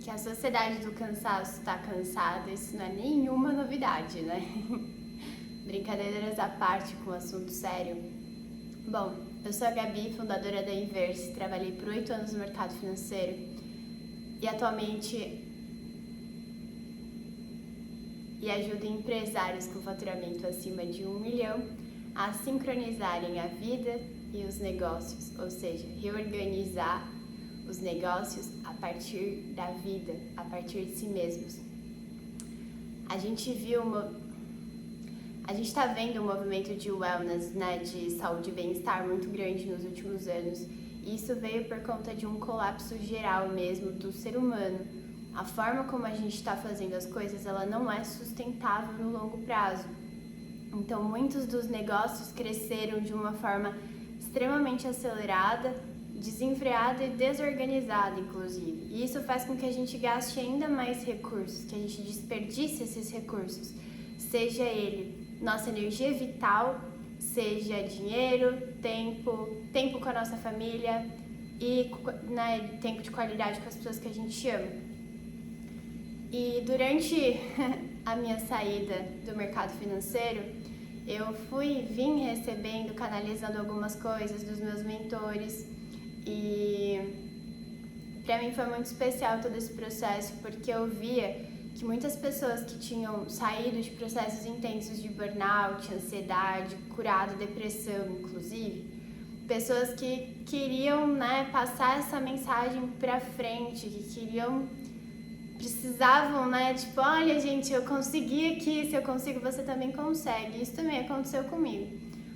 Que a sociedade do cansaço está cansada, isso não é nenhuma novidade, né? Brincadeiras à parte com o assunto sério. Bom, eu sou a Gabi, fundadora da Inverse, trabalhei por 8 anos no mercado financeiro e atualmente ajudo empresários com faturamento acima de 1 milhão a sincronizarem a vida e os negócios, ou seja, reorganizar os negócios a partir da vida, a partir de si mesmos. A gente está vendo um movimento de wellness, né, de saúde e bem-estar muito grande nos últimos anos. E isso veio por conta de um colapso geral mesmo do ser humano. A forma como a gente está fazendo as coisas, ela não é sustentável no longo prazo. Então, muitos dos negócios cresceram de uma forma extremamente acelerada, desenfreada e desorganizada, inclusive. E isso faz com que a gente gaste ainda mais recursos, que a gente desperdice esses recursos, seja ele nossa energia vital, seja dinheiro, tempo com a nossa família e, né, tempo de qualidade com as pessoas que a gente ama. E durante a minha saída do mercado financeiro, eu vim recebendo, canalizando algumas coisas dos meus mentores e para mim foi muito especial todo esse processo, porque eu via que muitas pessoas que tinham saído de processos intensos de burnout, ansiedade, curado depressão, inclusive, pessoas que queriam, né, passar essa mensagem para frente, precisavam, né, tipo, olha gente, eu consegui aqui, se eu consigo você também consegue. Isso também aconteceu comigo.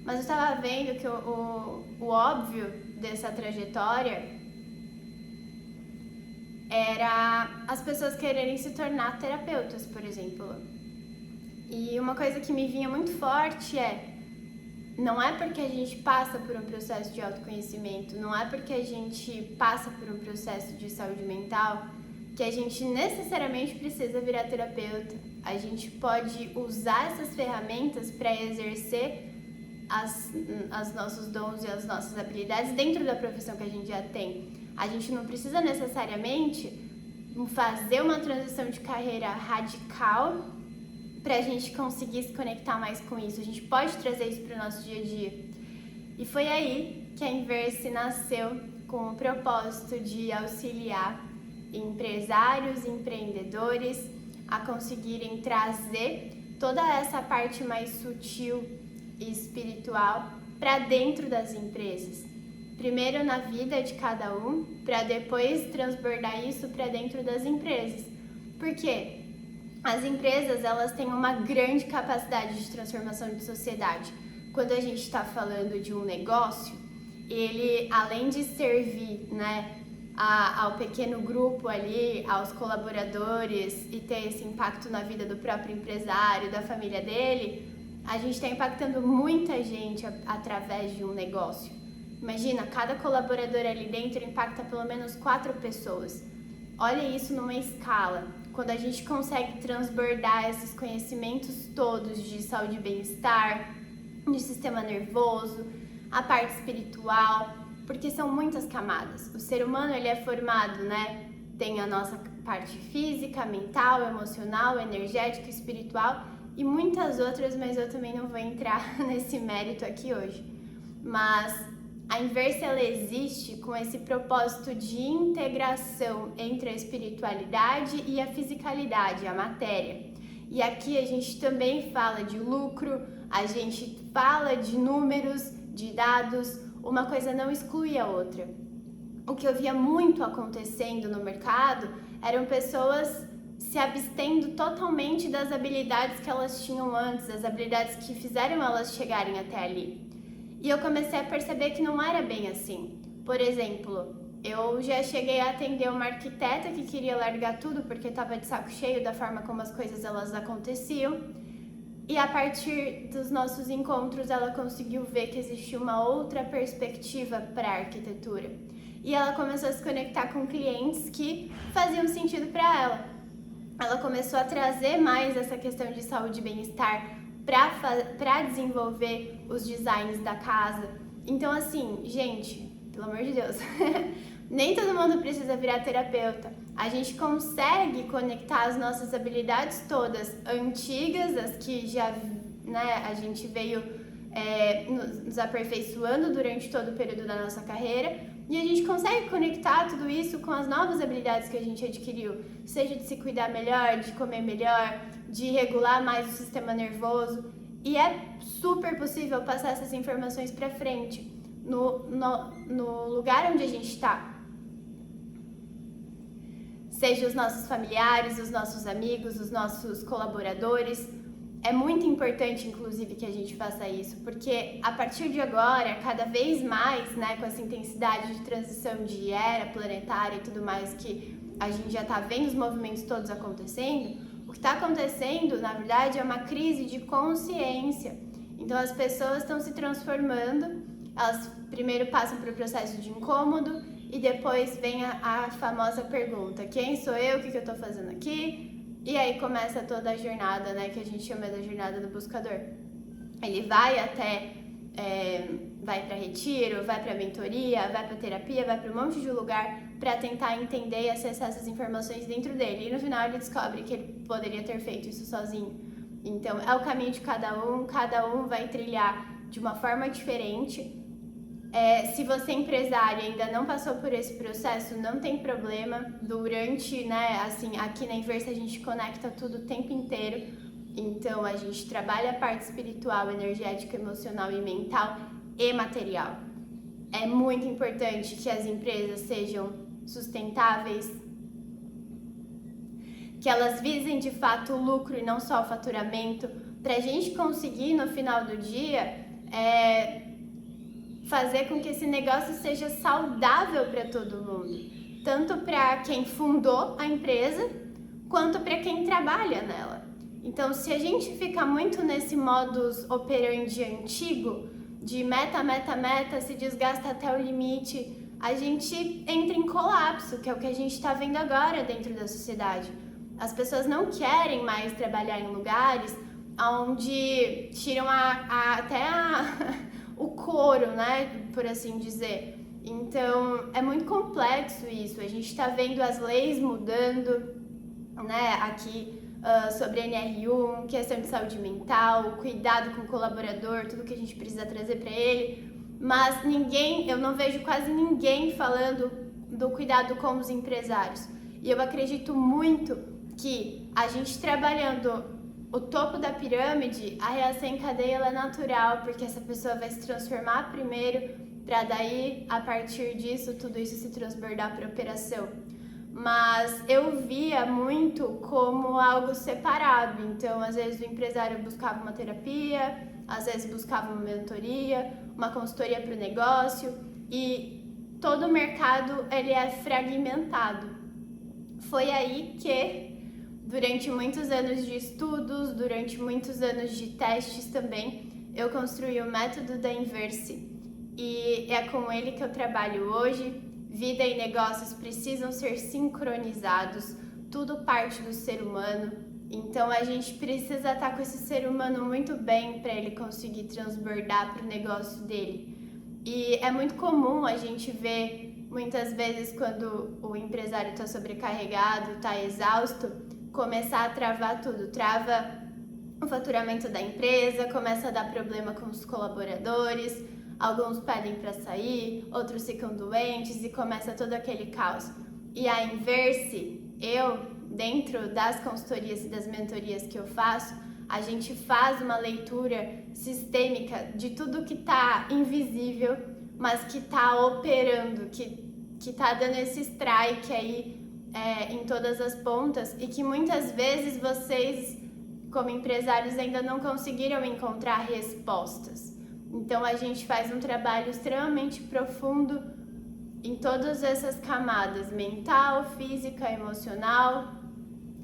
Mas eu estava vendo que o óbvio dessa trajetória era as pessoas quererem se tornar terapeutas, por exemplo. E uma coisa que me vinha muito forte não é porque a gente passa por um processo de autoconhecimento, não é porque a gente passa por um processo de saúde mental que a gente necessariamente precisa virar terapeuta. A gente pode usar essas ferramentas para exercer as nossos dons e as nossas habilidades dentro da profissão que a gente já tem. A gente não precisa necessariamente fazer uma transição de carreira radical para a gente conseguir se conectar mais com isso. A gente pode trazer isso para o nosso dia a dia. E foi aí que a Inverse nasceu com o propósito de auxiliar empresários e empreendedores a conseguirem trazer toda essa parte mais sutil e espiritual para dentro das empresas. Primeiro na vida de cada um, para depois transbordar isso para dentro das empresas. Porque as empresas, elas têm uma grande capacidade de transformação de sociedade. Quando a gente está falando de um negócio, ele, além de servir, né, ao pequeno grupo ali, aos colaboradores e ter esse impacto na vida do próprio empresário, da família dele, a gente está impactando muita gente através de um negócio. Imagina, cada colaborador ali dentro impacta pelo menos 4 pessoas. Olha isso numa escala. Quando a gente consegue transbordar esses conhecimentos todos de saúde e bem-estar, de sistema nervoso, a parte espiritual, porque são muitas camadas. O ser humano, ele é formado, né? Tem a nossa parte física, mental, emocional, energética, espiritual e muitas outras, mas eu também não vou entrar nesse mérito aqui hoje. Mas a Inverse, ela existe com esse propósito de integração entre a espiritualidade e a fisicalidade, a matéria. E aqui a gente também fala de lucro, a gente fala de números, de dados, uma coisa não exclui a outra. O que eu via muito acontecendo no mercado eram pessoas se abstendo totalmente das habilidades que elas tinham antes, das habilidades que fizeram elas chegarem até ali. E eu comecei a perceber que não era bem assim. Por exemplo, eu já cheguei a atender uma arquiteta que queria largar tudo porque estava de saco cheio da forma como as coisas elas aconteciam. E a partir dos nossos encontros, ela conseguiu ver que existia uma outra perspectiva para a arquitetura. E ela começou a se conectar com clientes que faziam sentido para ela. Ela começou a trazer mais essa questão de saúde e bem-estar para desenvolver os designs da casa. Então, assim, gente, pelo amor de Deus, Nem todo mundo precisa virar terapeuta. A gente consegue conectar as nossas habilidades todas antigas, as que já, né, a gente veio nos aperfeiçoando durante todo o período da nossa carreira, e a gente consegue conectar tudo isso com as novas habilidades que a gente adquiriu, seja de se cuidar melhor, de comer melhor, de regular mais o sistema nervoso, e é super possível passar essas informações para frente no lugar onde a gente está. Seja os nossos familiares, os nossos amigos, os nossos colaboradores. É muito importante, inclusive, que a gente faça isso, porque a partir de agora, cada vez mais, né, com essa intensidade de transição de era planetária e tudo mais, que a gente já está vendo os movimentos todos acontecendo, o que está acontecendo, na verdade, é uma crise de consciência. Então, as pessoas estão se transformando, elas primeiro passam por um processo de incômodo, e depois vem a famosa pergunta: quem sou eu? O que eu tô fazendo aqui? E aí começa toda a jornada, né, que a gente chama da jornada do buscador. Ele vai até, vai para retiro, vai para mentoria, vai para terapia, vai para um monte de lugar para tentar entender e acessar essas informações dentro dele. E no final ele descobre que ele poderia ter feito isso sozinho. Então é o caminho de cada um vai trilhar de uma forma diferente. Se você é empresário e ainda não passou por esse processo, não tem problema. Durante, né, assim, aqui na Inverse a gente conecta tudo o tempo inteiro. Então a gente trabalha a parte espiritual, energética, emocional e mental e material. É muito importante que as empresas sejam sustentáveis, que elas visem de fato o lucro e não só o faturamento, para a gente conseguir no final do dia fazer com que esse negócio seja saudável para todo mundo, tanto para quem fundou a empresa, quanto para quem trabalha nela. Então, se a gente fica muito nesse modus operandi antigo, de meta, se desgasta até o limite, a gente entra em colapso, que é o que a gente está vendo agora dentro da sociedade. As pessoas não querem mais trabalhar em lugares onde tiram até o couro, né, por assim dizer. Então, é muito complexo isso. A gente está vendo as leis mudando, né, aqui sobre NR1, questão de saúde mental, cuidado com o colaborador, tudo que a gente precisa trazer para ele. Mas eu não vejo quase ninguém falando do cuidado com os empresários. E eu acredito muito que a gente trabalhando o topo da pirâmide, a reação em cadeia ela é natural, porque essa pessoa vai se transformar primeiro, para daí, a partir disso, tudo isso se transbordar para operação. Mas eu via muito como algo separado. Então, às vezes o empresário buscava uma terapia, às vezes buscava uma mentoria, uma consultoria para o negócio, e todo o mercado ele é fragmentado. Foi aí que, durante muitos anos de estudos, durante muitos anos de testes também, eu construí o método da Inverse. E é com ele que eu trabalho hoje. Vida e negócios precisam ser sincronizados, tudo parte do ser humano. Então a gente precisa estar com esse ser humano muito bem para ele conseguir transbordar para o negócio dele. E é muito comum a gente ver, muitas vezes, quando o empresário está sobrecarregado, está exausto, começar a travar tudo. Trava o faturamento da empresa, começa a dar problema com os colaboradores, alguns pedem para sair, outros ficam doentes e começa todo aquele caos. E a Inverse, dentro das consultorias e das mentorias que eu faço, a gente faz uma leitura sistêmica de tudo que está invisível, mas que está operando, que está dando esse strike aí em todas as pontas, e que muitas vezes vocês, como empresários, ainda não conseguiram encontrar respostas. Então a gente faz um trabalho extremamente profundo em todas essas camadas: mental, física, emocional,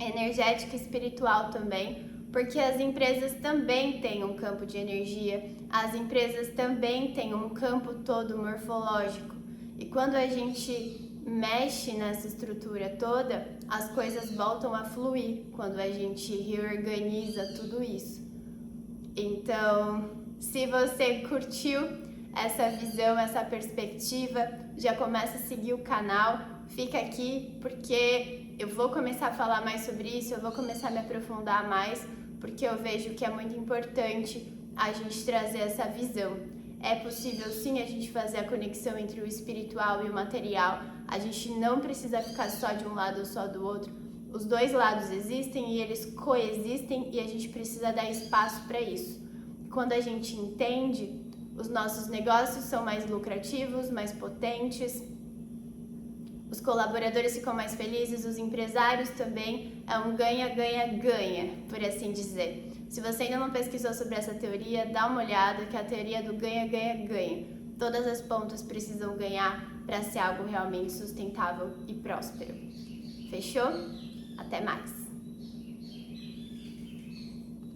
energética e espiritual também, porque as empresas também têm um campo de energia, as empresas também têm um campo todo morfológico. E quando a gente mexe nessa estrutura toda, as coisas voltam a fluir quando a gente reorganiza tudo isso. Então, se você curtiu essa visão, essa perspectiva, já começa a seguir o canal, fica aqui porque eu vou começar a falar mais sobre isso, eu vou começar a me aprofundar mais, porque eu vejo que é muito importante a gente trazer essa visão. É possível sim a gente fazer a conexão entre o espiritual e o material, a gente não precisa ficar só de um lado ou só do outro. Os dois lados existem e eles coexistem e a gente precisa dar espaço para isso. Quando a gente entende, os nossos negócios são mais lucrativos, mais potentes, os colaboradores ficam mais felizes, os empresários também, é um ganha-ganha-ganha, por assim dizer. Se você ainda não pesquisou sobre essa teoria, dá uma olhada, que é a teoria do ganha-ganha-ganha. Todas as pontas precisam ganhar para ser algo realmente sustentável e próspero. Fechou? Até mais!